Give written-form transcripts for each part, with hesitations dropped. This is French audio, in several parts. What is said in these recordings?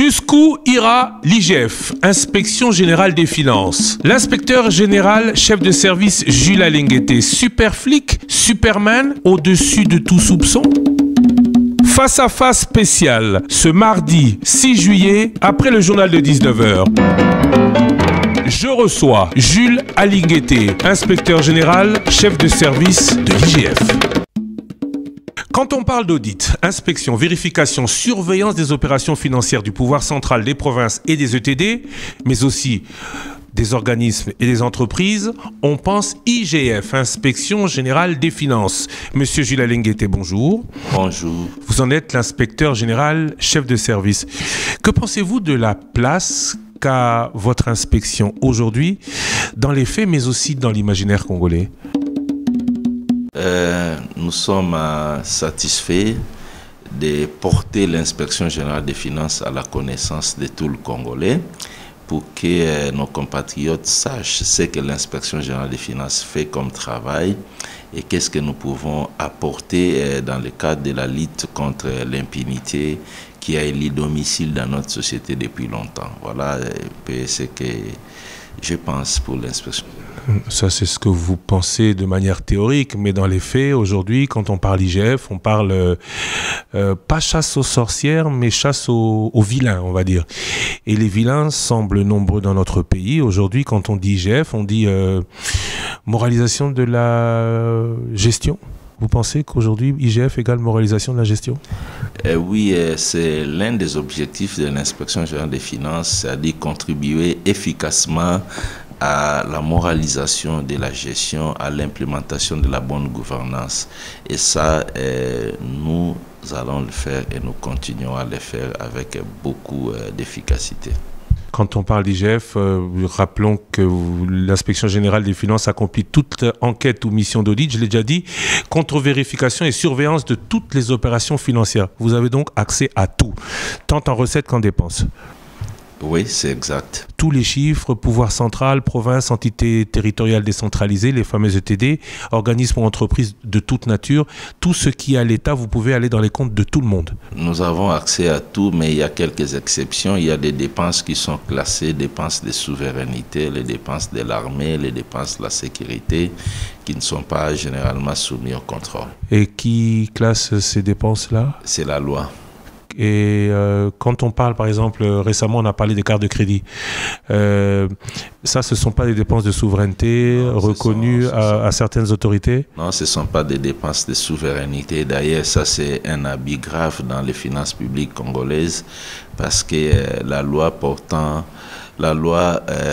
Jusqu'où ira l'IGF, Inspection Générale des Finances? L'inspecteur général, chef de service Jules Alingueté, super flic, Superman, au-dessus de tout soupçon? Face à face spécial, ce mardi 6 juillet, après le journal de 19h. Je reçois Jules Alingueté, inspecteur général, chef de service de l'IGF. Quand on parle d'audit, inspection, vérification, surveillance des opérations financières du pouvoir central, des provinces et des ETD, mais aussi des organismes et des entreprises, on pense IGF, Inspection Générale des Finances. Monsieur Jules Alingueté, bonjour. Bonjour. Vous en êtes l'inspecteur général, chef de service. Que pensez-vous de la place qu'a votre inspection aujourd'hui dans les faits, mais aussi dans l'imaginaire congolais? Nous sommes satisfaits de porter l'inspection générale des finances à la connaissance de tout le Congolais pour que nos compatriotes sachent ce que l'inspection générale des finances fait comme travail et qu'est-ce que nous pouvons apporter dans le cadre de la lutte contre l'impunité qui a élu domicile dans notre société depuis longtemps. Voilà ce que je pense pour l'inspection. Ça, c'est ce que vous pensez de manière théorique, mais dans les faits, aujourd'hui, quand on parle IGF, on parle pas chasse aux sorcières, mais chasse aux vilains, on va dire. Et les vilains semblent nombreux dans notre pays. Aujourd'hui, quand on dit IGF, on dit moralisation de la gestion. Vous pensez qu'aujourd'hui, IGF égale moralisation de la gestion? Oui, c'est l'un des objectifs de l'inspection générale des finances, c'est-à-dire contribuer efficacement à la moralisation de la gestion, à l'implémentation de la bonne gouvernance. Et ça, nous allons le faire et nous continuons à le faire avec beaucoup d'efficacité. Quand on parle d'IGF, rappelons que l'inspection générale des finances accomplit toute enquête ou mission d'audit, je l'ai déjà dit, contre-vérification et surveillance de toutes les opérations financières. Vous avez donc accès à tout, tant en recettes qu'en dépenses. Oui, c'est exact. Tous les chiffres, pouvoir central, province, entités territoriales décentralisées, les fameuses ETD, organismes ou entreprises de toute nature, tout ce qui est à l'État, vous pouvez aller dans les comptes de tout le monde. Nous avons accès à tout, mais il y a quelques exceptions. Il y a des dépenses qui sont classées, dépenses de souveraineté, les dépenses de l'armée, les dépenses de la sécurité, qui ne sont pas généralement soumises au contrôle. Et qui classe ces dépenses-là? C'est la loi. Et quand on parle, par exemple, récemment, on a parlé des cartes de crédit. Ça, ce ne sont pas des dépenses de souveraineté reconnues à certaines autorités? Non, ce ne sont pas des dépenses de souveraineté. D'ailleurs, ça, c'est un habit grave dans les finances publiques congolaises parce que la loi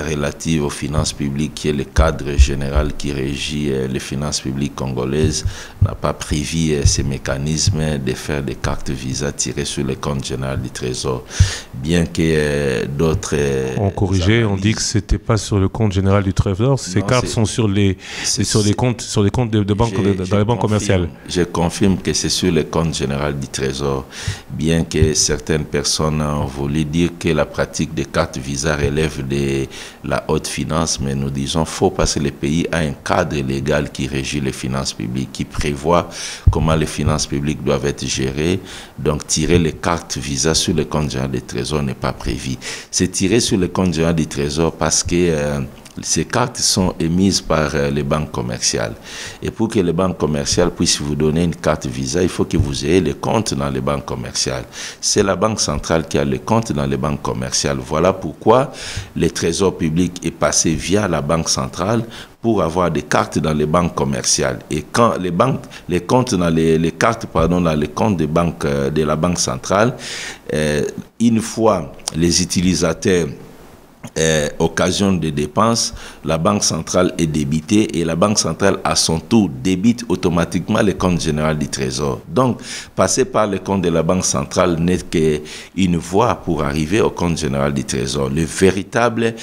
relative aux finances publiques, qui est le cadre général qui régit les finances publiques congolaises, n'a pas prévu ces mécanismes de faire des cartes Visa tirées sur le compte général du Trésor. Bien que d'autres... On corrigeait, on dit que ce n'était pas sur le compte général du Trésor, ces cartes sont sur les comptes de banque, dans les banques commerciales. Je confirme que c'est sur le compte général du Trésor, bien que certaines personnes ont voulu dire que la pratique des cartes Visa relève de la haute finance, mais nous disons faux parce que le pays a un cadre légal qui régit les finances publiques, qui prévoit comment les finances publiques doivent être gérées. Donc tirer les cartes Visa sur le compte général du Trésor n'est pas prévu. C'est tirer sur le compte général du Trésor parce que ces cartes sont émises par les banques commerciales. Et pour que les banques commerciales puissent vous donner une carte Visa, il faut que vous ayez les comptes dans les banques commerciales. C'est la Banque centrale qui a les comptes dans les banques commerciales. Voilà pourquoi le Trésor public est passé via la Banque centrale pour avoir des cartes dans les banques commerciales. Et quand les comptes dans les cartes, pardon, dans les comptes des banques, de la Banque centrale, une fois les utilisateurs occasion de dépenses, la Banque centrale est débitée et la Banque centrale à son tour débite automatiquement le compte général du Trésor. Donc, passer par le compte de la Banque centrale n'est qu'une voie pour arriver au compte général du Trésor. Le véritable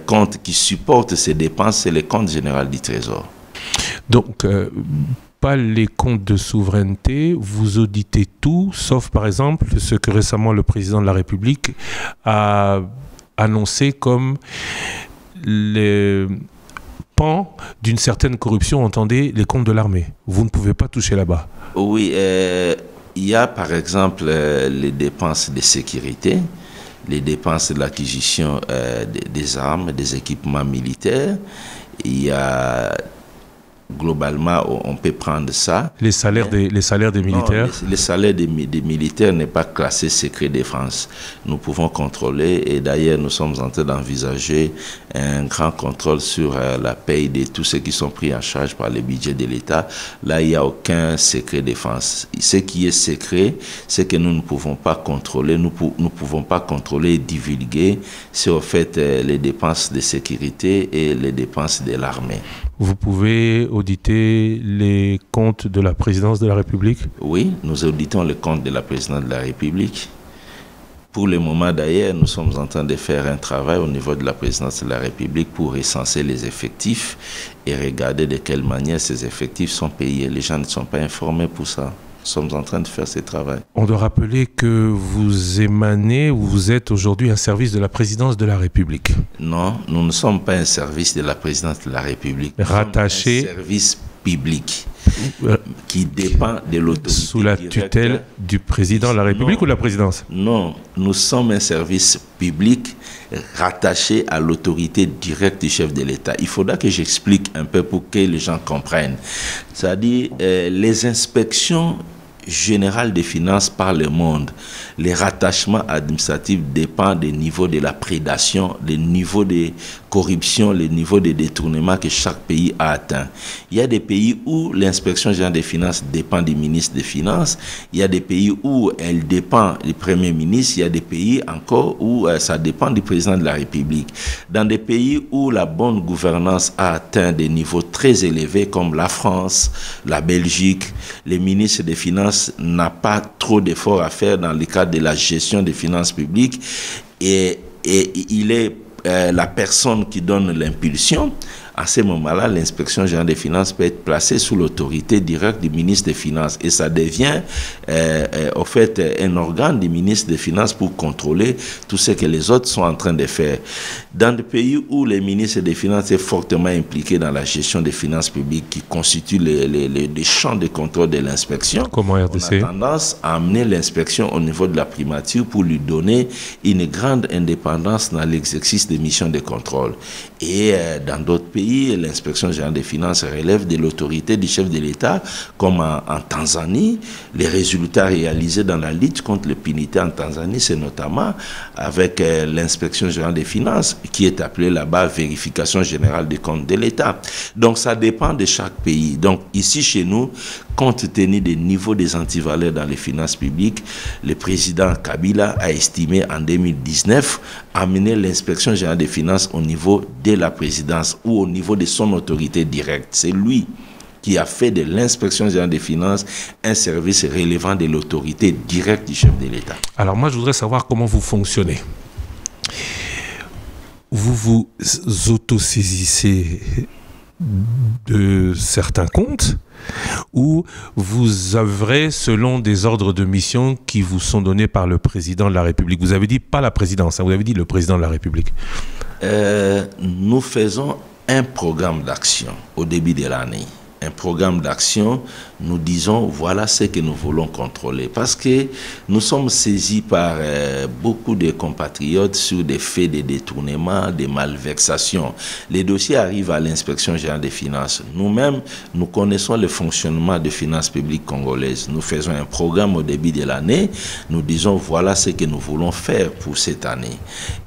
compte qui supporte ces dépenses, c'est le compte général du Trésor. Donc, pas les comptes de souveraineté, vous auditez tout, sauf par exemple ce que récemment le président de la République a annoncé comme les pans d'une certaine corruption, entendez, les comptes de l'armée. Vous ne pouvez pas toucher là-bas. Oui, il y a par exemple les dépenses de sécurité, les dépenses de l'acquisition des armes, des équipements militaires. Il y a globalement, on peut prendre ça. Les salaires des militaires? Non, les salaires des militaires n'est pas classé secret défense. Nous pouvons contrôler et d'ailleurs nous sommes en train d'envisager un grand contrôle sur la paye de tous ceux qui sont pris en charge par le budget de l'État. Là, il n'y a aucun secret défense. Ce qui est secret, c'est que nous ne pouvons pas contrôler, nous pouvons pas contrôler et divulguer, c'est au fait les dépenses de sécurité et les dépenses de l'armée. Vous pouvez auditer les comptes de la présidence de la République? Oui, nous auditons les comptes de la présidence de la République. Pour le moment d'ailleurs, nous sommes en train de faire un travail au niveau de la présidence de la République pour recenser les effectifs et regarder de quelle manière ces effectifs sont payés. Les gens ne sont pas informés pour ça. Nous sommes en train de faire ce travail. On doit rappeler que vous émanez, ou vous êtes aujourd'hui un service de la présidence de la République. Non, nous ne sommes pas un service de la présidence de la République. Rattaché. Nous sommes un service public qui dépend de l'autorité sous la tutelle du président de la République ou de la présidence? Non, nous sommes un service public rattaché à l'autorité directe du chef de l'État. Il faudra que j'explique un peu pour que les gens comprennent. C'est-à-dire, les inspections générales des finances par le monde, les rattachements administratifs dépendent des niveaux de la prédation, des niveaux de corruption, les niveaux de détournement que chaque pays a atteint. Il y a des pays où l'inspection générale des finances dépend du ministre des Finances, il y a des pays où elle dépend du Premier ministre, il y a des pays encore où ça dépend du président de la République. Dans des pays où la bonne gouvernance a atteint des niveaux très élevés comme la France, la Belgique, les ministres des Finances n'a pas trop d'efforts à faire dans le cadre de la gestion des finances publiques et il est la personne qui donne l'impulsion. À ce moment-là, l'inspection générale des finances peut être placée sous l'autorité directe du ministre des Finances et ça devient au fait un organe du ministre des Finances pour contrôler tout ce que les autres sont en train de faire. Dans des pays où le ministre des Finances est fortement impliqué dans la gestion des finances publiques qui constituent les champs de contrôle de l'inspection, comme RDC, on a tendance à amener l'inspection au niveau de la primature pour lui donner une grande indépendance dans l'exercice des missions de contrôle. Et dans d'autres pays, l'inspection générale des finances relève de l'autorité du chef de l'État, comme en Tanzanie. Les résultats réalisés dans la lutte contre l'impunité en Tanzanie, c'est notamment avec l'inspection générale des finances, qui est appelée là-bas vérification générale des comptes de l'État. Donc ça dépend de chaque pays. Donc ici chez nous, compte tenu des niveaux des antivaleurs dans les finances publiques, le président Kabila a estimé en 2019 amener l'inspection générale des finances au niveau de la présidence ou au niveau de son autorité directe. C'est lui qui a fait de l'inspection générale des finances un service relevant de l'autorité directe du chef de l'État. Alors moi, je voudrais savoir comment vous fonctionnez. Vous vous autosaisissez de certains comptes ou vous œuvrez selon des ordres de mission qui vous sont donnés par le président de la République? Vous avez dit pas la présidence, hein, vous avez dit le président de la République. Nous faisons un programme d'action au début de l'année. Un programme d'action, nous disons voilà ce que nous voulons contrôler. Parce que nous sommes saisis par beaucoup de compatriotes sur des faits de détournement, de malversations. Les dossiers arrivent à l'inspection générale des finances. Nous-mêmes, nous connaissons le fonctionnement des finances publiques congolaises. Nous faisons un programme au début de l'année. Nous disons voilà ce que nous voulons faire pour cette année.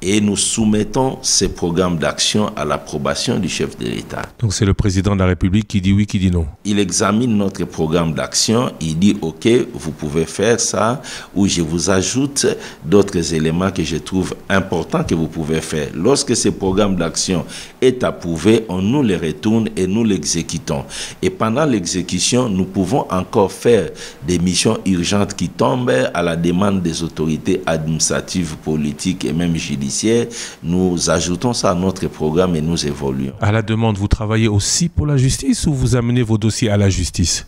Et nous soumettons ces programmes d'action à l'approbation du chef de l'État. Donc c'est le président de la République qui dit oui, qui dit non. Il examine notre programme d'action, il dit ok, vous pouvez faire ça, ou je vous ajoute d'autres éléments que je trouve importants que vous pouvez faire. Lorsque ce programme d'action est approuvé, on nous les retourne et nous l'exécutons. Et pendant l'exécution, nous pouvons encore faire des missions urgentes qui tombent à la demande des autorités administratives, politiques et même judiciaires. Nous ajoutons ça à notre programme et nous évoluons. À la demande, vous travaillez aussi pour la justice ou vous amenez vos dossiers à la justice?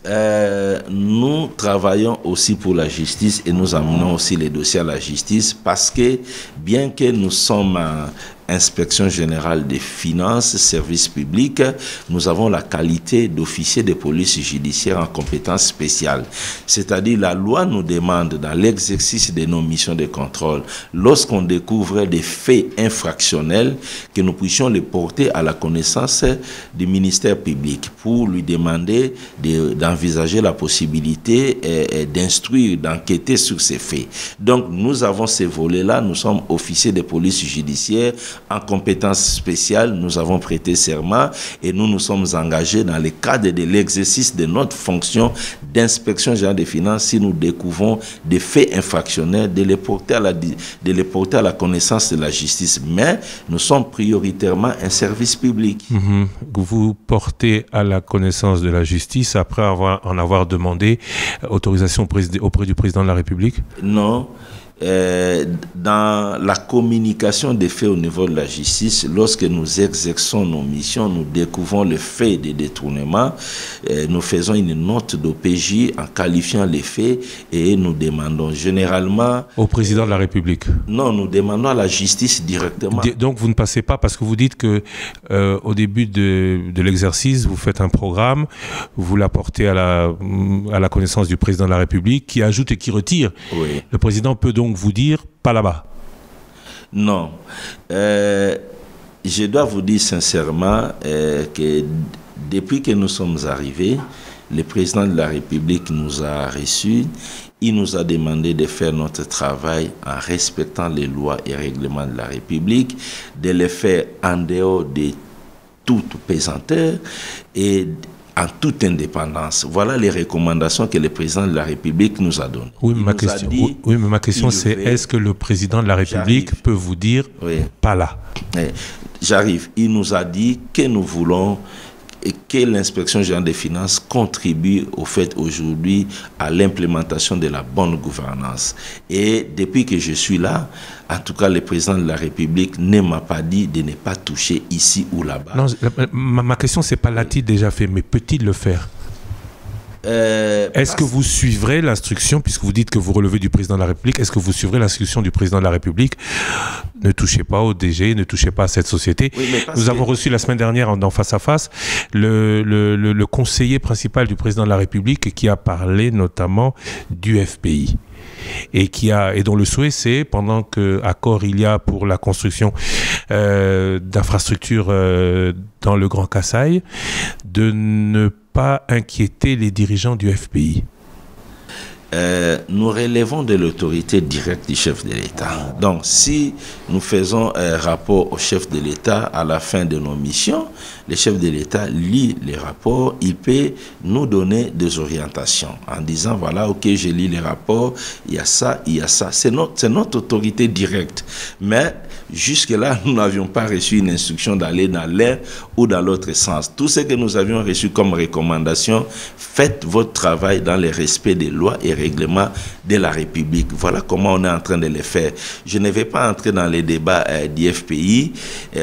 Nous travaillons aussi pour la justice et nous amenons aussi les dossiers à la justice parce que bien que nous sommes Inspection générale des finances, services publics, nous avons la qualité d'officier de police judiciaire en compétences spéciales. C'est-à-dire la loi nous demande dans l'exercice de nos missions de contrôle, lorsqu'on découvre des faits infractionnels, que nous puissions les porter à la connaissance du ministère public pour lui demander d'envisager la possibilité d'instruire, d'enquêter sur ces faits. Donc nous avons ces volets-là, nous sommes officiers de police judiciaire en compétences spéciales, nous avons prêté serment et nous nous sommes engagés dans le cadre de l'exercice de notre fonction d'inspection générale des finances. Si nous découvrons des faits infractionnels, de les porter à la connaissance de la justice. Mais nous sommes prioritairement un service public. Vous portez à la connaissance de la justice après en avoir demandé autorisation auprès du président de la République? Non. Dans la communication des faits au niveau de la justice, lorsque nous exerçons nos missions, nous découvrons le fait de détournement, nous faisons une note d'OPJ en qualifiant les faits et nous demandons généralement... Au président de la République? Non, nous demandons à la justice directement. Donc vous ne passez pas, parce que vous dites que au début de l'exercice, vous faites un programme, vous l'apportez à la connaissance du président de la République, qui ajoute et qui retire. Oui. Le président peut donc vous dire pas là-bas? Non. Je dois vous dire sincèrement que depuis que nous sommes arrivés, le président de la République nous a reçus. Il nous a demandé de faire notre travail en respectant les lois et règlements de la République, de les faire en dehors de toute pesanteur et en toute indépendance. Voilà les recommandations que le président de la République nous a données. Oui, mais ma question c'est, est-ce que le président de la République peut vous dire pas là? J'arrive. Il nous a dit que nous voulons que l'inspection générale des finances contribue au fait aujourd'hui à l'implémentation de la bonne gouvernance. Et depuis que je suis là, en tout cas le président de la République ne m'a pas dit de ne pas toucher ici ou là-bas. Non, ma question c'est pas l'a-t-il déjà fait, mais peut-il le faire? Est-ce que vous suivrez l'instruction, puisque vous dites que vous relevez du président de la République, est-ce que vous suivrez l'instruction du président de la République? Ne touchez pas au DG, ne touchez pas à cette société. Oui, nous avons reçu la semaine dernière dans Face à Face le conseiller principal du président de la République qui a parlé notamment du FPI. Et dont le souhait c'est, pendant qu'accord il y a pour la construction d'infrastructures dans le Grand Kasaï, de ne pas inquiéter les dirigeants du FPI. Nous relevons de l'autorité directe du chef de l'État. Donc, si nous faisons un rapport au chef de l'État à la fin de nos missions, le chef de l'État lit les rapports, il peut nous donner des orientations en disant, voilà, ok, j'ai lu les rapports, il y a ça, il y a ça. C'est notre autorité directe. Mais jusque-là, nous n'avions pas reçu une instruction d'aller dans l'un ou dans l'autre sens. Tout ce que nous avions reçu comme recommandation, faites votre travail dans le respect des lois et règlements de la République. Voilà comment on est en train de le faire. Je ne vais pas entrer dans les débats du FPI.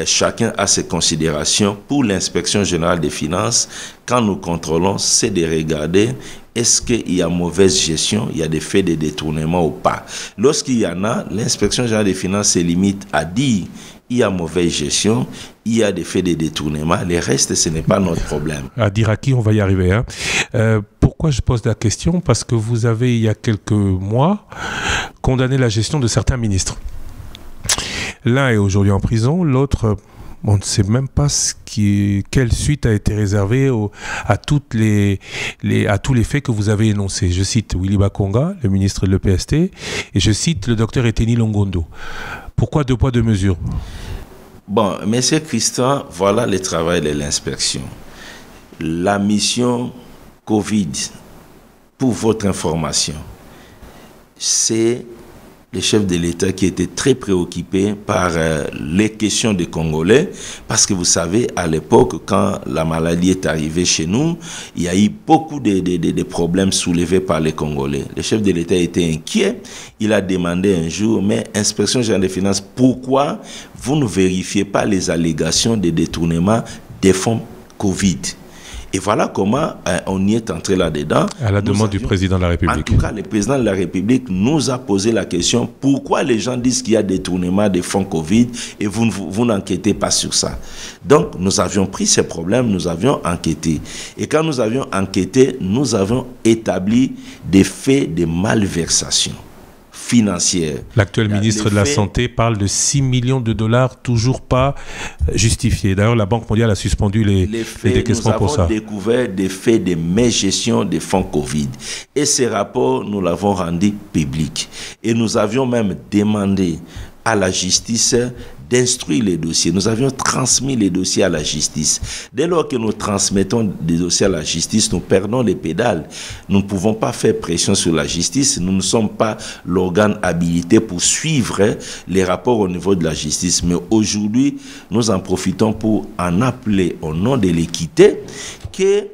Chacun a ses considérations. Pour l'inspection générale des finances, quand nous contrôlons, c'est de regarder est-ce qu'il y a mauvaise gestion, il y a des faits de détournement ou pas. Lorsqu'il y en a, l'inspection générale des finances se limite à dire il y a mauvaise gestion, il y a des faits de détournement, le reste, ce n'est pas notre problème. À dire à qui on va y arriver. Pourquoi je pose la question? Parce que vous avez, il y a quelques mois, condamné la gestion de certains ministres. L'un est aujourd'hui en prison, l'autre... on ne sait même pas quelle suite a été réservée à tous les faits que vous avez énoncés. Je cite Willy Bakonga, le ministre de l'EPST, et je cite le docteur Eteni Longondo. Pourquoi deux poids, deux mesures? Bon, monsieur Christian, voilà le travail de l'inspection. La mission Covid, pour votre information, c'est le chef de l'État qui était très préoccupé par les questions des Congolais, parce que vous savez, à l'époque, quand la maladie est arrivée chez nous, il y a eu beaucoup de problèmes soulevés par les Congolais. Le chef de l'État était inquiet. Il a demandé un jour, mais Inspection générale des finances, pourquoi vous ne vérifiez pas les allégations de détournement des fonds Covid? Et voilà comment on y est entré là-dedans. À la demande du président de la République. En tout cas, le président de la République nous a posé la question, pourquoi les gens disent qu'il y a détournement des fonds Covid et vous n'enquêtez pas sur ça. Donc, nous avions pris ces problèmes, nous avions enquêté. Et quand nous avions enquêté, nous avons établi des faits de malversation financière. L'actuel ministre de la Santé parle de 6 millions de dollars toujours pas justifiés. D'ailleurs, la Banque mondiale a suspendu les décaissements pour ça. Nous avons découvert des faits de mégestion des fonds Covid. Et ces rapports, nous l'avons rendu public. Et nous avions même demandé à la justice d'instruire les dossiers. Nous avions transmis les dossiers à la justice. Dès lors que nous transmettons des dossiers à la justice, nous perdons les pédales. Nous ne pouvons pas faire pression sur la justice. Nous ne sommes pas l'organe habilité pour suivre les rapports au niveau de la justice. Mais aujourd'hui, nous en profitons pour en appeler au nom de l'équité que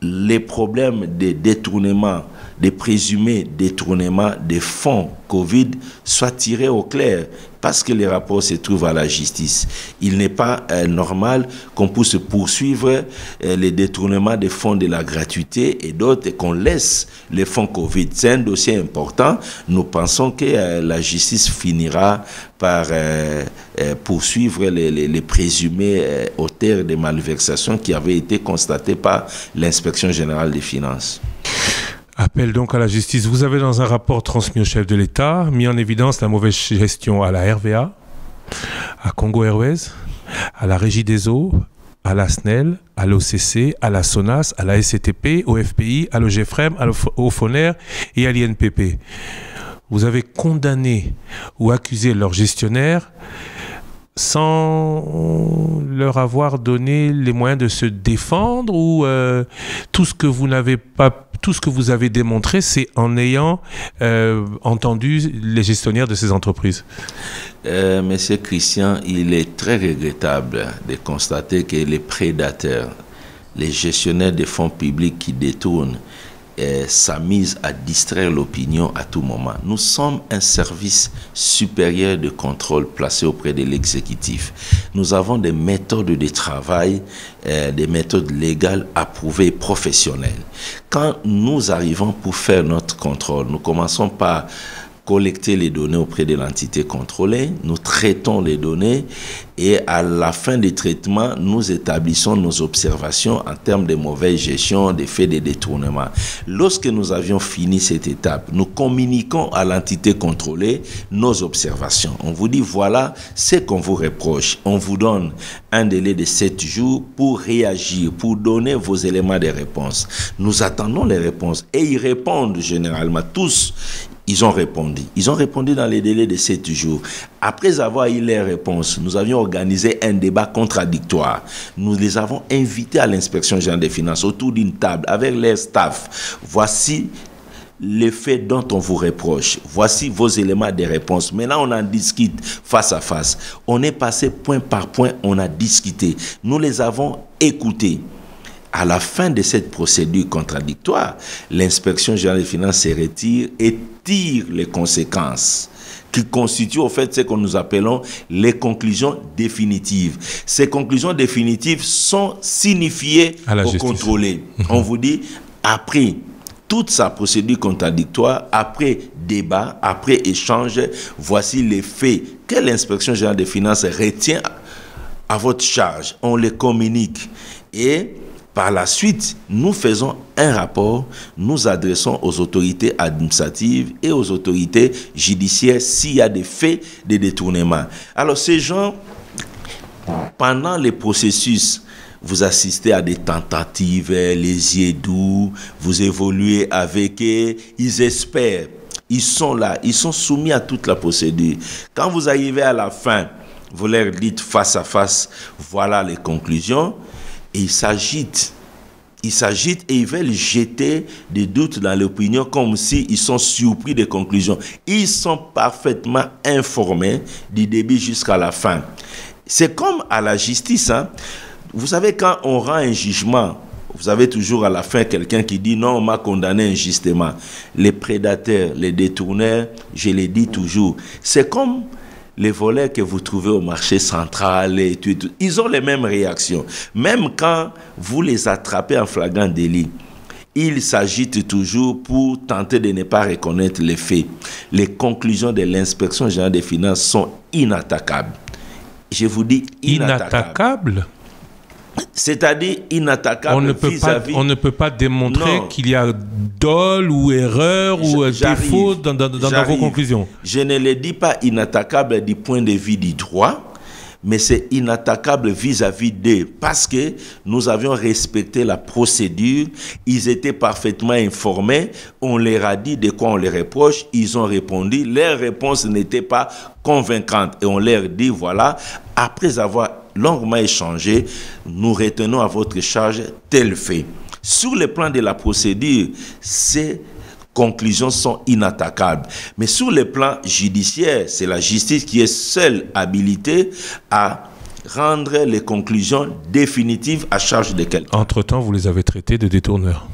les problèmes de détournement, des présumés détournements des fonds Covid soient tirés au clair parce que les rapports se trouvent à la justice. Il n'est pas normal qu'on puisse poursuivre les détournements des fonds de la gratuité et d'autres et qu'on laisse les fonds Covid. C'est un dossier important. Nous pensons que la justice finira par poursuivre les présumés auteurs des malversations qui avaient été constatées par l'Inspection générale des finances. Appel donc à la justice. Vous avez dans un rapport transmis au chef de l'État mis en évidence la mauvaise gestion à la RVA, à Congo Airways, à la Régie des eaux, à la SNEL, à l'OCC, à la SONAS, à la SCTP, au FPI, à l'OGFREM, au FONER et à l'INPP. Vous avez condamné ou accusé leurs gestionnaires sans leur avoir donné les moyens de se défendre ou tout ce que vous avez démontré, c'est en ayant entendu les gestionnaires de ces entreprises. Monsieur Christian, il est très regrettable de constater que les prédateurs, les gestionnaires des fonds publics qui détournent, s'amusent à distraire l'opinion à tout moment. Nous sommes un service supérieur de contrôle placé auprès de l'exécutif. Nous avons des méthodes de travail, des méthodes légales approuvées et professionnelles. Quand nous arrivons pour faire notre contrôle, nous commençons par collecter les données auprès de l'entité contrôlée, nous traitons les données et à la fin des traitements, nous établissons nos observations en termes de mauvaise gestion, des faits de détournement. Lorsque nous avions fini cette étape, nous communiquons à l'entité contrôlée nos observations. On vous dit voilà ce qu'on vous reproche. On vous donne un délai de 7 jours pour réagir, pour donner vos éléments de réponse. Nous attendons les réponses et ils répondent généralement tous. Ils ont répondu. Ils ont répondu dans les délais de 7 jours. Après avoir eu les réponses, nous avions organisé un débat contradictoire. Nous les avons invités à l'inspection générale des finances autour d'une table avec leur staff. Voici les faits dont on vous reproche. Voici vos éléments de réponse. Maintenant, on en discute face à face. On est passé point par point, on a discuté. Nous les avons écoutés. À la fin de cette procédure contradictoire, l'inspection générale des finances se retire et tire les conséquences qui constituent au fait ce que nous appelons les conclusions définitives. Ces conclusions définitives sont signifiées au contrôlé. On vous dit, après toute sa procédure contradictoire, après débat, après échange, voici les faits que l'inspection générale des finances retient à votre charge. On les communique et par la suite, nous faisons un rapport, nous adressons aux autorités administratives et aux autorités judiciaires s'il y a des faits de détournement. Alors ces gens, pendant les processus, vous assistez à des tentatives, les yeux doux, vous évoluez avec eux, ils espèrent, ils sont là, ils sont soumis à toute la procédure. Quand vous arrivez à la fin, vous leur dites face à face, voilà les conclusions. Et ils s'agitent et ils veulent jeter des doutes dans l'opinion comme s'ils sont surpris des conclusions. Ils sont parfaitement informés du début jusqu'à la fin. C'est comme à la justice. Hein. Vous savez, quand on rend un jugement, vous avez toujours à la fin quelqu'un qui dit non, on m'a condamné injustement. Les prédateurs, les détourneurs, je les dis toujours, c'est comme les voleurs que vous trouvez au marché central et tout, ils ont les mêmes réactions. Même quand vous les attrapez en flagrant délit, ils s'agitent toujours pour tenter de ne pas reconnaître les faits. Les conclusions de l'inspection générale des finances sont inattaquables. Je vous dis inattaquables. C'est-à-dire inattaquable on ne peut pas démontrer qu'il y a dol ou erreur ou défaut dans vos conclusions. Je ne le dis pas inattaquable du point de vue du droit, mais c'est inattaquable vis-à-vis d'eux parce que nous avions respecté la procédure, ils étaient parfaitement informés, on leur a dit de quoi on les reproche, ils ont répondu, leur réponse n'était pas convaincante et on leur dit voilà, après avoir longuement échangé, nous retenons à votre charge tel fait. Sur le plan de la procédure, ces conclusions sont inattaquables. Mais sur le plan judiciaire, c'est la justice qui est seule habilitée à rendre les conclusions définitives à charge de quelqu'un. Entre-temps, vous les avez traités de détourneurs?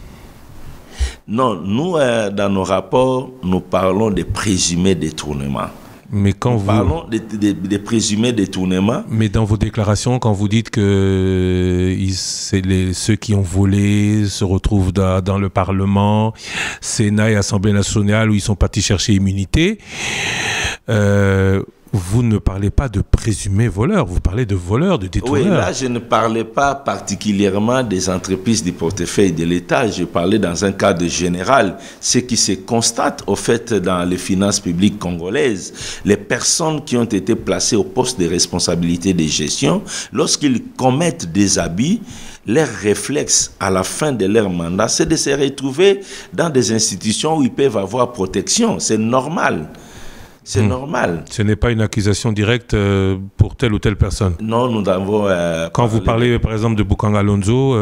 Non, nous, dans nos rapports, nous parlons de présumés détournements. Mais quand nous parlons de présumés détournements. Mais dans vos déclarations, quand vous dites que ceux qui ont volé se retrouvent dans le Parlement, Sénat et Assemblée nationale où ils sont partis chercher immunité, vous ne parlez pas de présumés voleurs, vous parlez de voleurs, de détourneurs. Oui, là, je ne parlais pas particulièrement des entreprises du portefeuille de l'État. Je parlais dans un cadre général. Ce qui se constate, au fait, dans les finances publiques congolaises, les personnes qui ont été placées au poste de responsabilité de gestion, lorsqu'ils commettent des abus, leur réflexe à la fin de leur mandat, c'est de se retrouver dans des institutions où ils peuvent avoir protection. C'est normal. C'est normal. Ce n'est pas une accusation directe pour telle ou telle personne. Non, nous avons... Quand vous parlez, par exemple, de Bokanga Lonzo,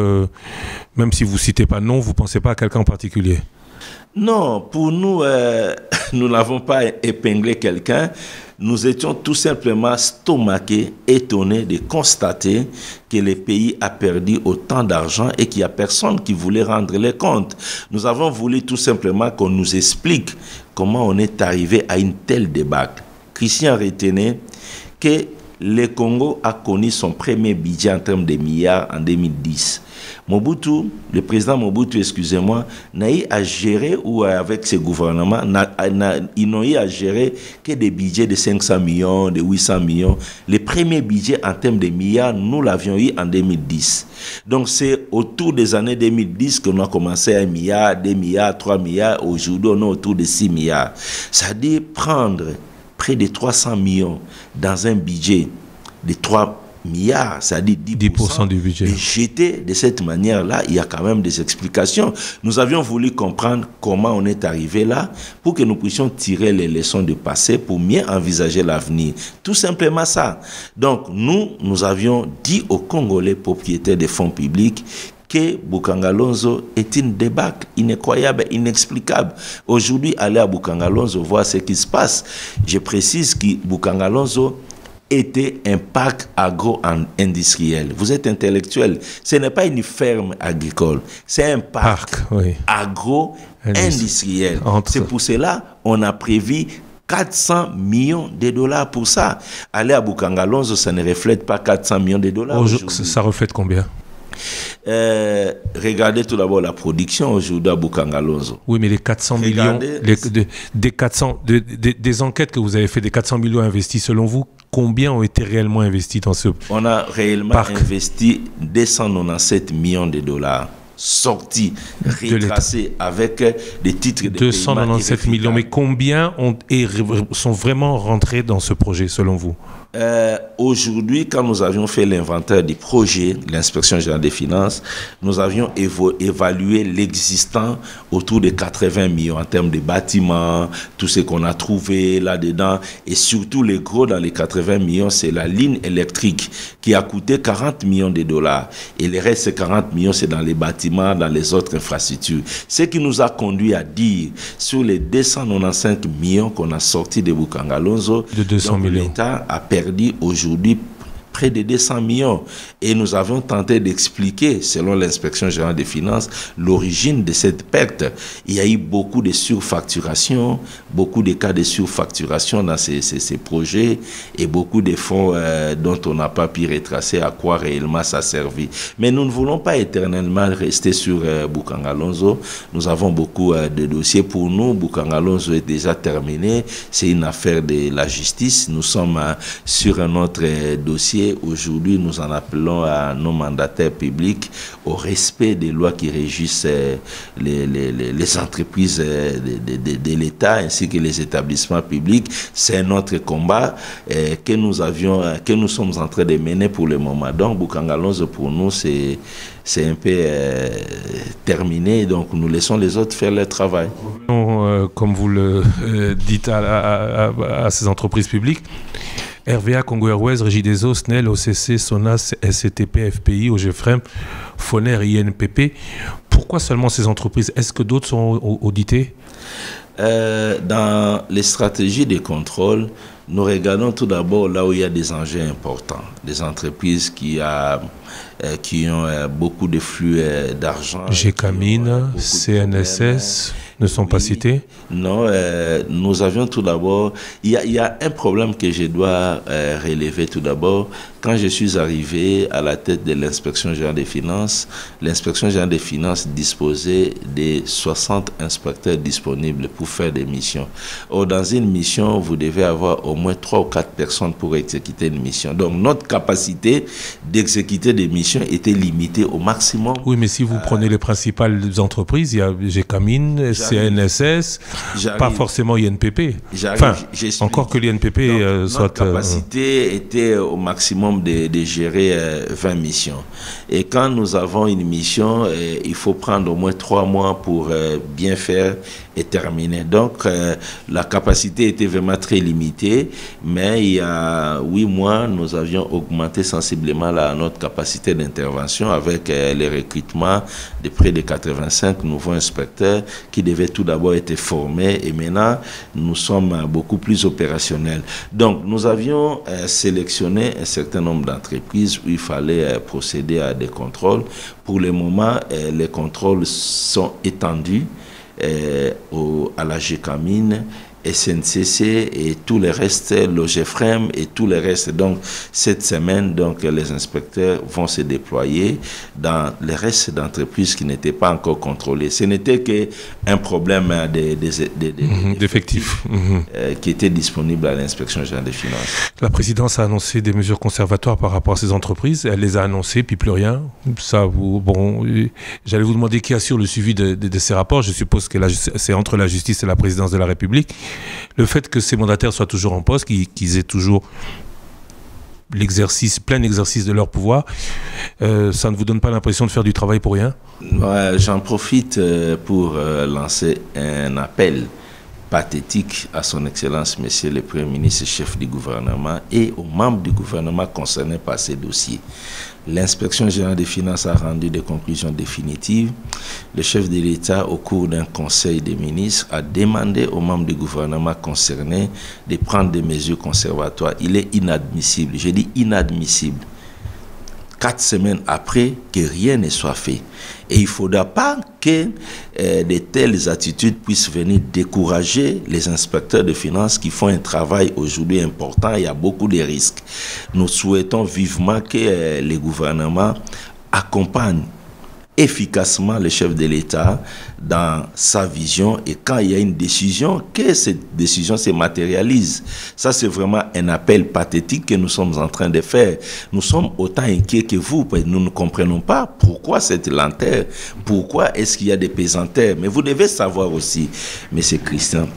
même si vous ne citez pas de nom, vous ne pensez pas à quelqu'un en particulier? Non, pour nous, nous n'avons pas épinglé quelqu'un. Nous étions tout simplement stomaqués, étonnés de constater que le pays a perdu autant d'argent et qu'il n'y a personne qui voulait rendre les comptes. Nous avons voulu tout simplement qu'on nous explique comment on est arrivé à une telle débâcle. Christian retenait que le Congo a connu son premier budget en termes de milliards en 2010. Mobutu, le président Mobutu, excusez-moi, n'a eu à gérer, ou avec ses gouvernements, ils n'ont eu à gérer que des budgets de 500 millions, de 800 millions. Le premier budget en termes de milliards, nous l'avions eu en 2010. Donc c'est autour des années 2010 qu'on a commencé à 1 milliard, 2 milliards, 3 milliards. Aujourd'hui, on est autour de 6 milliards. C'est-à-dire prendre près de 300 millions dans un budget de 3 milliards, c'est-à-dire 10% du budget. Et jeter de cette manière-là, il y a quand même des explications. Nous avions voulu comprendre comment on est arrivé là pour que nous puissions tirer les leçons du passé pour mieux envisager l'avenir. Tout simplement ça. Donc, nous avions dit aux Congolais propriétaires des fonds publics que Bokanga Lonzo est une débâcle incroyable, inexplicable. Aujourd'hui, aller à Bokanga Lonzo, voir ce qui se passe. Je précise que Bokanga Lonzo était un parc agro-industriel. Vous êtes intellectuel. Ce n'est pas une ferme agricole. C'est un parc agro-industriel. C'est pour cela qu'on a prévu 400 millions de dollars pour ça. Aller à Bokanga Lonzo, ça ne reflète pas 400 millions de dollars. Ça reflète combien? Regardez tout d'abord la production aujourd'hui à Bokanga Lonzo. Oui, mais les 400 millions, des enquêtes que vous avez fait, des 400 millions investis, selon vous, combien ont été réellement investis dans ce parc? On a réellement investi 297 millions de dollars sortis, retracés avec des titres de 297 millions, mais combien sont vraiment rentrés dans ce projet, selon vous? Aujourd'hui, quand nous avions fait l'inventaire du projet, l'inspection générale des finances, nous avions évalué l'existant autour de 80 millions en termes de bâtiments, tout ce qu'on a trouvé là-dedans, et surtout les gros dans les 80 millions, c'est la ligne électrique qui a coûté 40 millions de dollars, et le reste, 40 millions, c'est dans les bâtiments, dans les autres infrastructures. Ce qui nous a conduit à dire, sur les 295 millions qu'on a sortis de Bokanga Lonzo, de 200 millions, l'État a perdu aujourd'hui près de 200 millions. Et nous avions tenté d'expliquer, selon l'inspection générale des finances, l'origine de cette perte. Il y a eu beaucoup de surfacturation, beaucoup de cas de surfacturation dans ces projets et beaucoup de fonds dont on n'a pas pu retracer à quoi réellement ça a servi. Mais nous ne voulons pas éternellement rester sur Boukangalonzo. Nous avons beaucoup de dossiers pour nous. Boukangalonzo est déjà terminé. C'est une affaire de la justice. Nous sommes sur un autre dossier. Aujourd'hui, nous en appelons à nos mandataires publics au respect des lois qui régissent les entreprises de l'État ainsi que les établissements publics. C'est notre combat que nous sommes en train de mener pour le moment. Donc, Boukangalonzo, pour nous, c'est un peu terminé. Donc, nous laissons les autres faire leur travail. Comme vous le dites à ces entreprises publiques, RVA, Congo Airways, Regideso, SNEL, OCC, SONAS, SCTP, FPI, OGFREM, FONER, INPP. Pourquoi seulement ces entreprises? Est-ce que d'autres sont auditées? Dans les stratégies de contrôle, nous regardons tout d'abord là où il y a des enjeux importants. Des entreprises qui ont beaucoup de flux d'argent. GECAMINE, CNSS ne sont pas cités? Non, nous avions tout d'abord... Il y a un problème que je dois relever tout d'abord. Quand je suis arrivé à la tête de l'inspection générale des finances, l'inspection générale des finances disposait de 60 inspecteurs disponibles pour faire des missions. Or, dans une mission, vous devez avoir au moins 3 ou 4 personnes pour exécuter une mission. Donc, notre capacité d'exécuter des missions était limitée au maximum. Oui, mais si vous prenez les principales entreprises, il y a GECAMINE, CNSS, pas forcément INPP. Enfin, encore que l'INPP soit... Notre capacité était au maximum de gérer 20 missions. Et quand nous avons une mission, il faut prendre au moins 3 mois pour bien faire et terminer. Donc, la capacité était vraiment très limitée, mais il y a 8 mois, nous avions augmenté sensiblement notre capacité d'intervention avec les recrutements de près de 85 nouveaux inspecteurs qui devaient tout d'abord être formés et maintenant, nous sommes beaucoup plus opérationnels. Donc, nous avions sélectionné un certain nombre d'entreprises où il fallait procéder à des contrôles. Pour le moment, les contrôles sont étendus à la GECAMINE, SNCC et tout le reste, l'OGFREM et tout le reste. Donc, cette semaine, donc, les inspecteurs vont se déployer dans le reste d'entreprises qui n'étaient pas encore contrôlées. Ce n'était qu'un problème d'effectifs qui était disponible à l'inspection générale des finances. La présidence a annoncé des mesures conservatoires par rapport à ces entreprises. Elle les a annoncées, puis plus rien. Ça, j'allais vous demander qui assure le suivi de ces rapports. Je suppose que c'est entre la justice et la présidence de la République. Le fait que ces mandataires soient toujours en poste, qu'ils aient toujours plein exercice de leur pouvoir, ça ne vous donne pas l'impression de faire du travail pour rien? Ouais, j'en profite pour lancer un appel pathétique à son Excellence, Monsieur le Premier ministre, chef du gouvernement, et aux membres du gouvernement concernés par ces dossiers. L'inspection générale des finances a rendu des conclusions définitives. Le chef de l'État, au cours d'un conseil des ministres, a demandé aux membres du gouvernement concernés de prendre des mesures conservatoires. Il est inadmissible, je dis inadmissible, 4 semaines après, que rien ne soit fait. Et il ne faudra pas que de telles attitudes puissent venir décourager les inspecteurs de finances qui font un travail aujourd'hui important. Il y a beaucoup de risques. Nous souhaitons vivement que les gouvernements accompagnent efficacement le chef de l'État dans sa vision et quand il y a une décision, que cette décision se matérialise. Ça, c'est vraiment un appel pathétique que nous sommes en train de faire. Nous sommes autant inquiets que vous, parce que nous ne comprenons pas pourquoi cette lenteur, pourquoi est-ce qu'il y a des pesanteurs. Mais vous devez savoir aussi, M. Christian,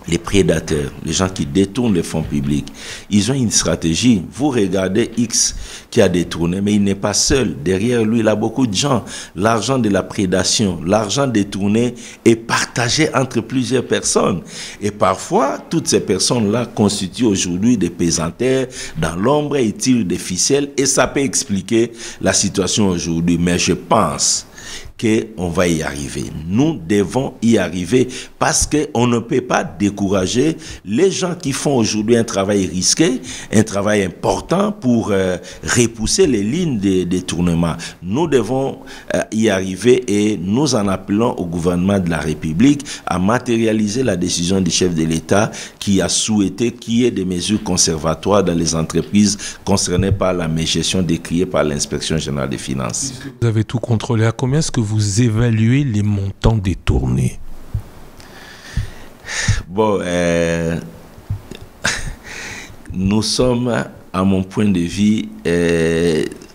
les prédateurs, les gens qui détournent les fonds publics, ils ont une stratégie. Vous regardez X qui a détourné, mais il n'est pas seul. Derrière lui, il a beaucoup de gens. L'argent de la prédation, l'argent détourné est partagé entre plusieurs personnes. Et parfois, toutes ces personnes-là constituent aujourd'hui des pesanteurs dans l'ombre et tirent des ficelles. Et ça peut expliquer la situation aujourd'hui. Mais je pense qu'on va y arriver. Nous devons y arriver parce qu'on ne peut pas décourager les gens qui font aujourd'hui un travail risqué, un travail important pour repousser les lignes de détournement. Nous devons y arriver et nous en appelons au gouvernement de la République à matérialiser la décision du chef de l'État qui a souhaité qu'il y ait des mesures conservatoires dans les entreprises concernées par la mégestion décriée par l'Inspection générale des finances. Vous avez tout contrôlé. À combien est-ce que vous évaluez les montants détournés? Bon, nous sommes, à mon point de vue,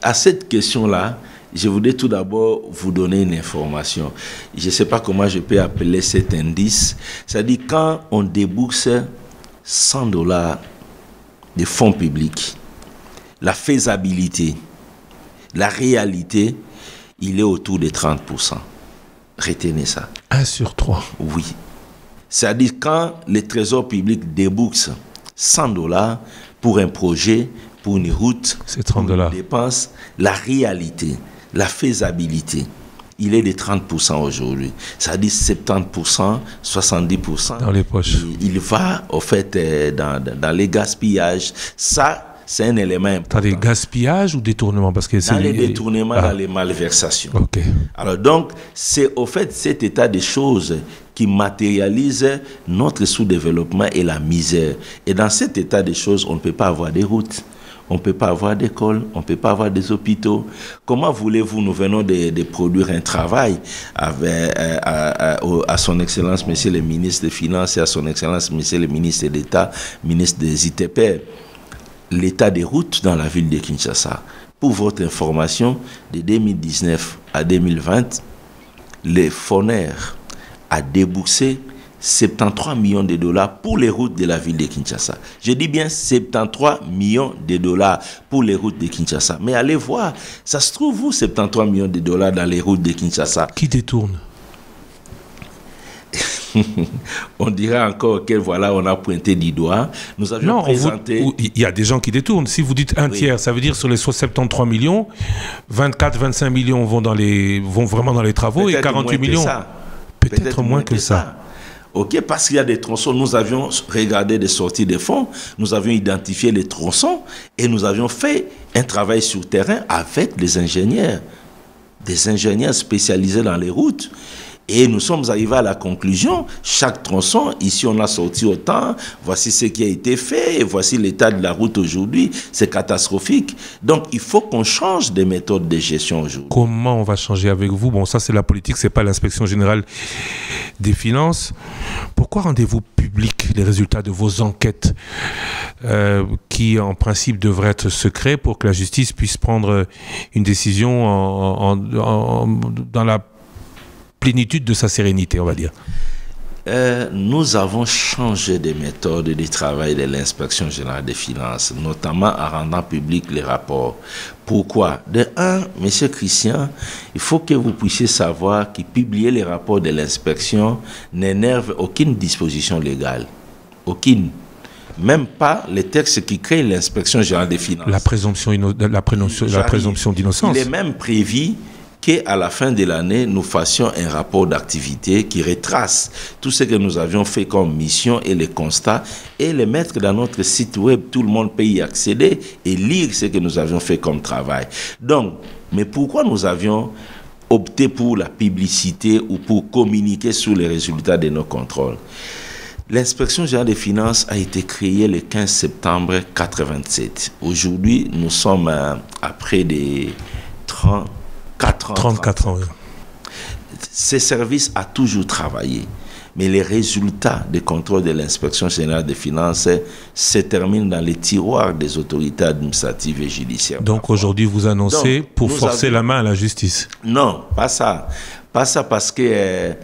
à cette question-là, je voudrais tout d'abord vous donner une information. Je ne sais pas comment je peux appeler cet indice. C'est-à-dire quand on débourse $100 de fonds publics, la faisabilité, la réalité, il est autour de 30%. Retenez ça. 1 sur 3. Oui. C'est-à-dire quand le trésor public débourse $100 pour un projet, pour une route, c'est 30 pour une dépense, la réalité, la faisabilité, il est de 30% aujourd'hui. C'est-à-dire 70%, 70%. Dans les poches. Il va, au fait, dans les gaspillages. Ça, c'est un élément important. Dans les gaspillages ou détournements? Parce que dans les détournements, dans les malversations. Okay. Alors donc, c'est au fait cet état de choses qui matérialise notre sous-développement et la misère. Et dans cet état de choses, on ne peut pas avoir des routes. On ne peut pas avoir d'école, on ne peut pas avoir des hôpitaux. Comment voulez-vous, nous venons de produire un travail avec, à son Excellence, Monsieur le ministre des Finances et à son Excellence, Monsieur le ministre d'État, ministre des ITP, l'état des routes dans la ville de Kinshasa. Pour votre information, de 2019 à 2020, le FONER a déboursé 73 millions de dollars pour les routes de la ville de Kinshasa. Je dis bien 73 millions de dollars pour les routes de Kinshasa. Mais allez voir, ça se trouve où 73 millions de dollars dans les routes de Kinshasa? Qui détourne? On dirait encore que voilà, on a pointé du doigt. Nous avions présenté... Il y a des gens qui détournent. Si vous dites un tiers, ça veut dire sur les 73 millions, 24-25 millions vont vraiment dans les travaux et 48 millions. Peut-être moins que ça. Ok, parce qu'il y a des tronçons, nous avions regardé des sorties de fonds, nous avions identifié les tronçons et nous avions fait un travail sur terrain avec des ingénieurs spécialisés dans les routes. Et nous sommes arrivés à la conclusion, chaque tronçon, ici on a sorti autant, voici ce qui a été fait, et voici l'état de la route aujourd'hui, c'est catastrophique. Donc il faut qu'on change des méthodes de gestion aujourd'hui. Comment on va changer avec vous? Bon, ça c'est la politique, c'est pas l'Inspection générale des finances. Pourquoi rendez-vous public les résultats de vos enquêtes qui en principe devraient être secrets pour que la justice puisse prendre une décision dans la plénitude de sa sérénité, on va dire? Nous avons changé de méthode de travail de l'Inspection générale des finances, notamment en rendant public les rapports. Pourquoi? De un, M. Christian, il faut que vous puissiez savoir que publier les rapports de l'inspection n'énerve aucune disposition légale. Aucune. Même pas les textes qui créent l'Inspection générale des finances. La présomption d'innocence. Il est même prévu qu'à la fin de l'année, nous fassions un rapport d'activité qui retrace tout ce que nous avions fait comme mission et les constats et les mettre dans notre site web. Tout le monde peut y accéder et lire ce que nous avions fait comme travail. Donc, mais pourquoi nous avions opté pour la publicité ou pour communiquer sur les résultats de nos contrôles? L'Inspection générale des finances a été créée le 15 septembre 1987. Aujourd'hui, nous sommes à près de 34 ans. Ce service a toujours travaillé, mais les résultats des contrôles de l'Inspection générale des finances se terminent dans les tiroirs des autorités administratives et judiciaires. Donc aujourd'hui, vous annoncez pour forcer la main à la justice? Non, pas ça. Pas ça parce que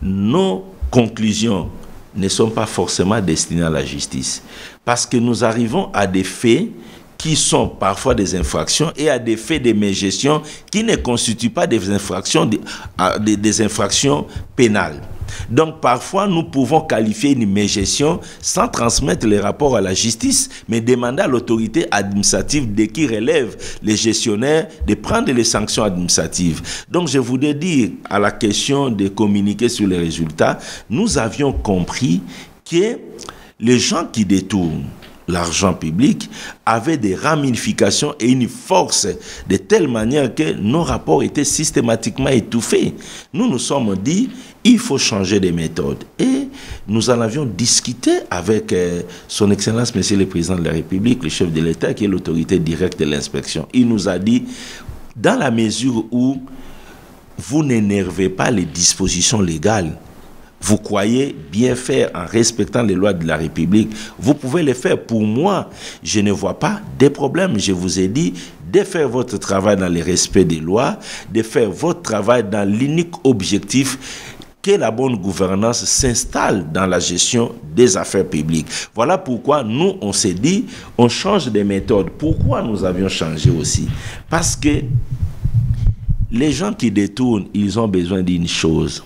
nos conclusions ne sont pas forcément destinées à la justice. Parce que nous arrivons à des faits qui sont parfois des infractions et à des faits de mégestion qui ne constituent pas des infractions, des infractions pénales. Donc parfois nous pouvons qualifier une mégestion sans transmettre les rapports à la justice, mais demander à l'autorité administrative de qui relève les gestionnaires de prendre les sanctions administratives. Donc je voudrais dire à la question de communiquer sur les résultats, nous avions compris que les gens qui détournent l'argent public avaient des ramifications et une force de telle manière que nos rapports étaient systématiquement étouffés. Nous nous sommes dit, il faut changer de méthode. Et nous en avions discuté avec son Excellence, Monsieur le Président de la République, le chef de l'État, qui est l'autorité directe de l'inspection. Il nous a dit, dans la mesure où vous n'énervez pas les dispositions légales, vous croyez bien faire en respectant les lois de la République, vous pouvez le faire. Pour moi, je ne vois pas de problème. Je vous ai dit de faire votre travail dans le respect des lois, de faire votre travail dans l'unique objectif que la bonne gouvernance s'installe dans la gestion des affaires publiques. Voilà pourquoi nous, on s'est dit, on change de méthode. Pourquoi nous avions changé aussi? Parce que les gens qui détournent, ils ont besoin d'une chose.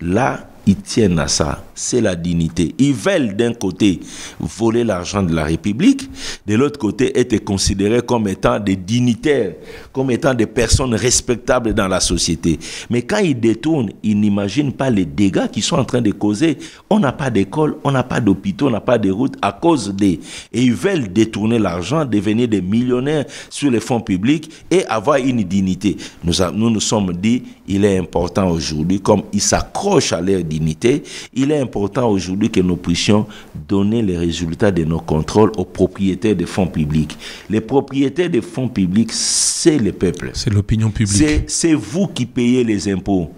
Là, ils tiennent à ça, c'est la dignité. Ils veulent d'un côté voler l'argent de la République, de l'autre côté être considérés comme étant des dignitaires, comme étant des personnes respectables dans la société. Mais quand ils détournent, ils n'imaginent pas les dégâts qu'ils sont en train de causer. On n'a pas d'école, on n'a pas d'hôpitaux, on n'a pas de routes à cause des... Et ils veulent détourner l'argent, devenir des millionnaires sur les fonds publics et avoir une dignité. Nous sommes dit, il est important aujourd'hui, comme ils s'accrochent à leur dignité, il est important aujourd'hui que nous puissions donner les résultats de nos contrôles aux propriétaires des fonds publics. Les propriétaires des fonds publics, c'est le peuple. C'est l'opinion publique. C'est vous qui payez les impôts.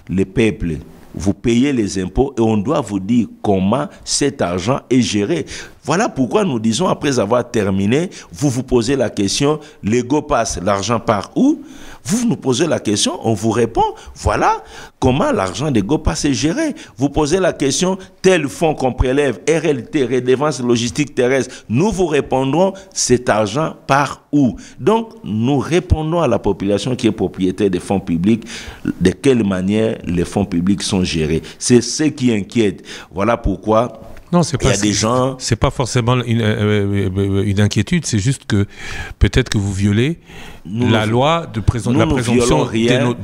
Le peuple, vous payez les impôts et on doit vous dire comment cet argent est géré. Voilà pourquoi nous disons, après avoir terminé, vous vous posez la question, l'ego passe, l'argent part où? Vous nous posez la question, on vous répond, voilà comment l'argent des GOPAS est géré. Vous posez la question, tel fonds qu'on prélève, RLT, redevance logistique terrestre, nous vous répondrons, cet argent part où? Donc, nous répondons à la population qui est propriétaire des fonds publics, de quelle manière les fonds publics sont gérés. C'est ce qui inquiète. Voilà pourquoi... Non, c'est pas forcément une inquiétude, c'est juste que peut-être que vous violez la loi de la présomption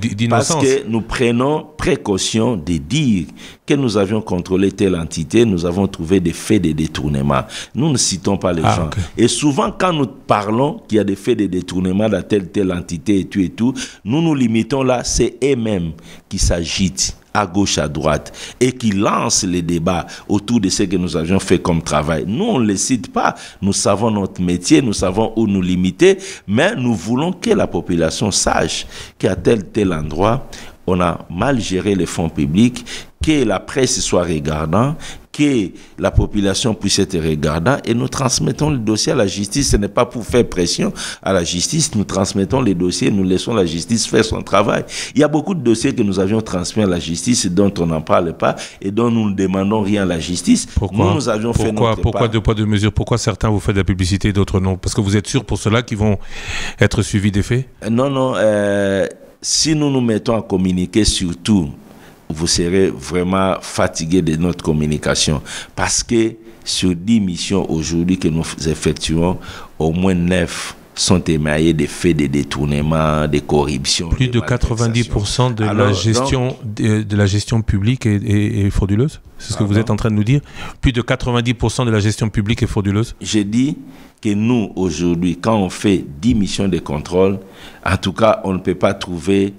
d'innocence. Parce que nous prenons précaution de dire que nous avions contrôlé telle entité, nous avons trouvé des faits de détournement. Nous ne citons pas les gens. Okay. Et souvent, quand nous parlons qu'il y a des faits de détournement dans telle entité et tout, nous nous limitons là, c'est eux-mêmes qui s'agitent à gauche, à droite, et qui lancent les débats autour de ce que nous avions fait comme travail. Nous, on ne les cite pas. Nous savons notre métier, nous savons où nous limiter, mais nous voulons que la population sache qu'à tel endroit, on a mal géré les fonds publics, que la presse soit regardant, que la population puisse être regardant, et nous transmettons le dossier à la justice. Ce n'est pas pour faire pression à la justice, nous transmettons les dossiers, nous laissons la justice faire son travail. Il y a beaucoup de dossiers que nous avions transmis à la justice dont on n'en parle pas et dont nous ne demandons rien à la justice. Pourquoi? Nous avions fait notre part. Pourquoi deux poids, deux mesures? Pourquoi certains vous faites de la publicité et d'autres non? Parce que vous êtes sûr pour ceux-là qui vont être suivis des faits? Non, si nous nous mettons à communiquer sur tout, vous serez vraiment fatigué de notre communication. Parce que sur 10 missions aujourd'hui que nous effectuons, au moins 9 sont émaillés des faits de détournement, de corruption. Plus de 90% de la gestion publique est frauduleuse? C'est ce que vous êtes en train de nous dire? Plus de 90% de la gestion publique est frauduleuse? J'ai dit que nous, aujourd'hui, quand on fait 10 missions de contrôle, en tout cas, on ne peut pas trouver...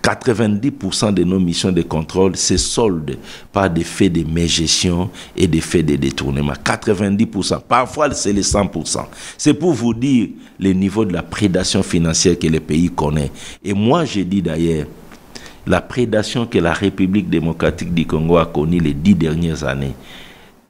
90% de nos missions de contrôle se soldent par des faits de mégestion et des faits de détournement. 90%. Parfois, c'est les 100%. C'est pour vous dire le niveau de la prédation financière que le pays connaît. Et moi, j'ai dit d'ailleurs, la prédation que la République démocratique du Congo a connue les 10 dernières années,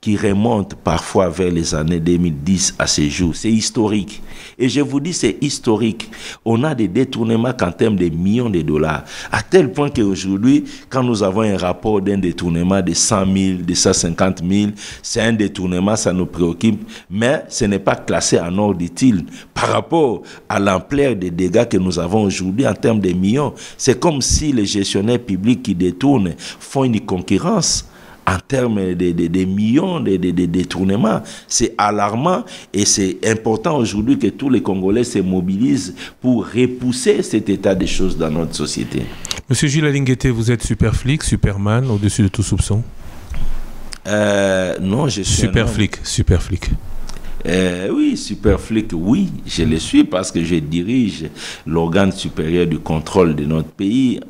qui remonte parfois vers les années 2010 à ces jours. C'est historique. Et je vous dis, c'est historique. On a des détournements qu'en termes de millions de dollars. À tel point qu'aujourd'hui, quand nous avons un rapport d'un détournement de 100 000, de 150 000, c'est un détournement, ça nous préoccupe. Mais ce n'est pas classé en ordre utile par rapport à l'ampleur des dégâts que nous avons aujourd'hui en termes de millions. C'est comme si les gestionnaires publics qui détournent font une concurrence en termes de millions de détournements. C'est alarmant et c'est important aujourd'hui que tous les Congolais se mobilisent pour repousser cet état des choses dans notre société. Monsieur Jules Alinguete, vous êtes super flic, Superman, au-dessus de tout soupçon? Non, je suis super flic. Oui, super flic, oui, je le suis parce que je dirige l'organe supérieur du contrôle de notre pays,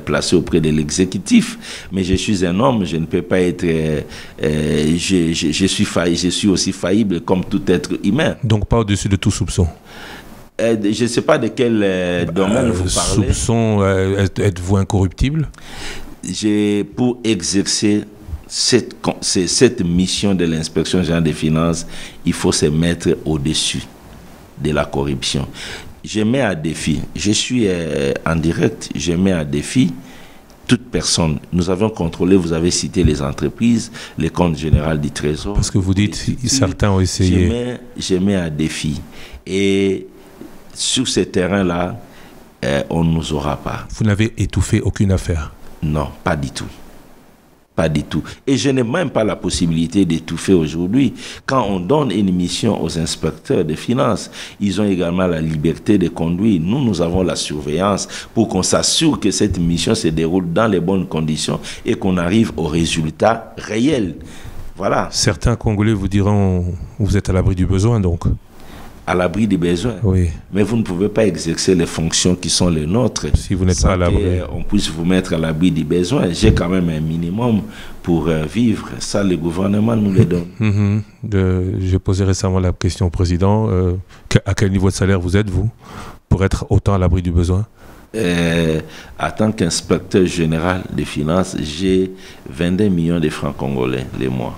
placé auprès de l'exécutif. Mais je suis un homme, je ne peux pas être... je suis aussi faillible comme tout être humain. Donc pas au-dessus de tout soupçon? Je ne sais pas de quel domaine vous parlez. Soupçon, êtes-vous incorruptible? Pour exercer cette mission de l'inspection générale des finances, il faut se mettre au-dessus de la corruption. Je mets à défi, je suis en direct, je mets à défi toute personne. Nous avons contrôlé, vous avez cité les entreprises, les comptes généraux du Trésor. Parce que vous dites, certains ont essayé. Je mets à défi. Et sur ce terrain-là, on ne nous aura pas. Vous n'avez étouffé aucune affaire? Non, pas du tout. Pas du tout. Et je n'ai même pas la possibilité d'étouffer aujourd'hui. Quand on donne une mission aux inspecteurs des finances, ils ont également la liberté de conduire. Nous avons la surveillance pour qu'on s'assure que cette mission se déroule dans les bonnes conditions et qu'on arrive au résultat réel. Voilà. Certains Congolais vous diront, vous êtes à l'abri du besoin donc? À l'abri des besoins. Oui. Mais vous ne pouvez pas exercer les fonctions qui sont les nôtres si vous n'êtes pas à l'abri. On puisse vous mettre à l'abri des besoins. J'ai quand même un minimum pour vivre. Ça, le gouvernement nous le donne. J'ai posé récemment la question au président. À quel niveau de salaire vous êtes, vous, pour être autant à l'abri du besoin? En tant qu'inspecteur général des finances, j'ai 22 millions de francs congolais les mois.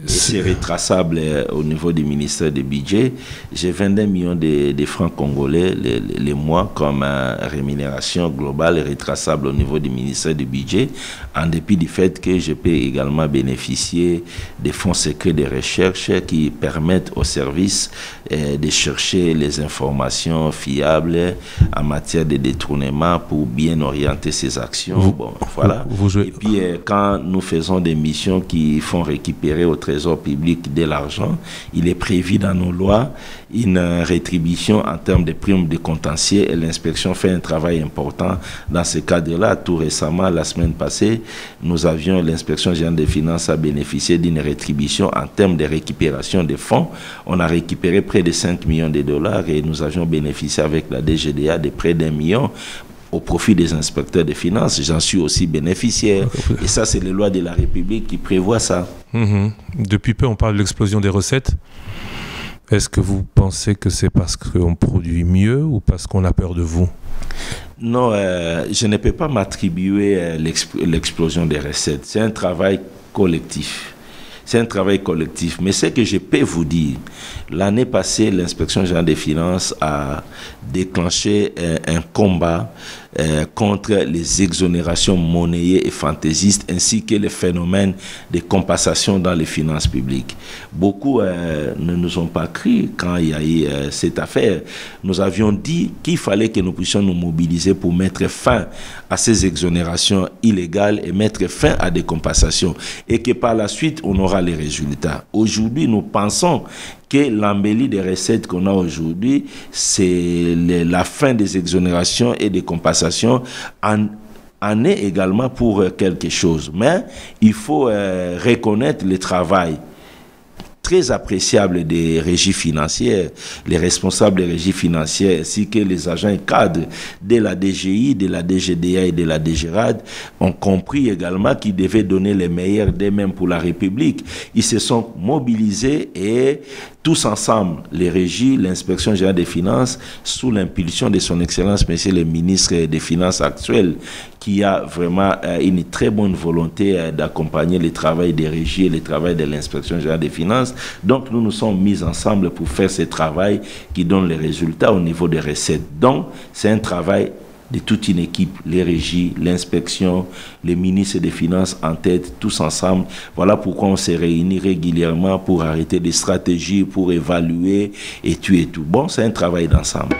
C'est retraçable au niveau du ministère du budget. J'ai 22 millions de francs congolais les mois comme rémunération globale et retraçable au niveau du ministère du budget, en dépit du fait que je peux également bénéficier des fonds secrets de recherche qui permettent aux services de chercher les informations fiables en matière de détournement pour bien orienter ses actions. Voilà. Et puis quand nous faisons des missions qui font récupérer au Trésor public de l'argent, il est prévu dans nos lois une rétribution en termes de primes de contentieux et l'inspection fait un travail important dans ce cadre-là. Tout récemment, la semaine passée, l'inspection générale des finances a bénéficié d'une rétribution en termes de récupération des fonds. On a récupéré près de 5 millions de dollars et nous avions bénéficié avec la DGDA de près d'1 million au profit des inspecteurs des finances. J'en suis aussi bénéficiaire. Et ça, c'est les lois de la République qui prévoient ça. Depuis peu, on parle de l'explosion des recettes. Est-ce que vous pensez que c'est parce qu'on produit mieux ou parce qu'on a peur de vous? Non, je ne peux pas m'attribuer l'explosion des recettes. C'est un travail collectif. C'est un travail collectif. Mais ce que je peux vous dire, l'année passée, l'inspection générale des finances a déclenché un combat contre les exonérations monnayées et fantaisistes ainsi que les phénomènes de compensation dans les finances publiques. Beaucoup ne nous ont pas cru quand il y a eu cette affaire. Nous avions dit qu'il fallait que nous puissions nous mobiliser pour mettre fin à ces exonérations illégales et mettre fin à des compensations et que par la suite on aura les résultats. Aujourd'hui, nous pensons que l'embellie des recettes qu'on a aujourd'hui, c'est la fin des exonérations et des compensations en est également pour quelque chose. Mais il faut reconnaître le travail très appréciable des régies financières, les responsables des régies financières ainsi que les agents et cadres de la DGI, de la DGDA et de la DGRAD ont compris également qu'ils devaient donner les meilleurs d'eux-mêmes pour la République. Ils se sont mobilisés et tous ensemble, les régies, l'inspection générale des finances, sous l'impulsion de son Excellence, Monsieur le ministre des Finances actuel, qui a vraiment une très bonne volonté d'accompagner le travail des régies et le travail de l'inspection générale des finances. Donc, nous nous sommes mis ensemble pour faire ce travail qui donne les résultats au niveau des recettes. Donc, c'est un travail de toute une équipe, les régies, l'inspection, les ministres des Finances en tête, tous ensemble. Voilà pourquoi on se réunit régulièrement pour arrêter des stratégies, pour évaluer et tout et tout. Bon, c'est un travail d'ensemble.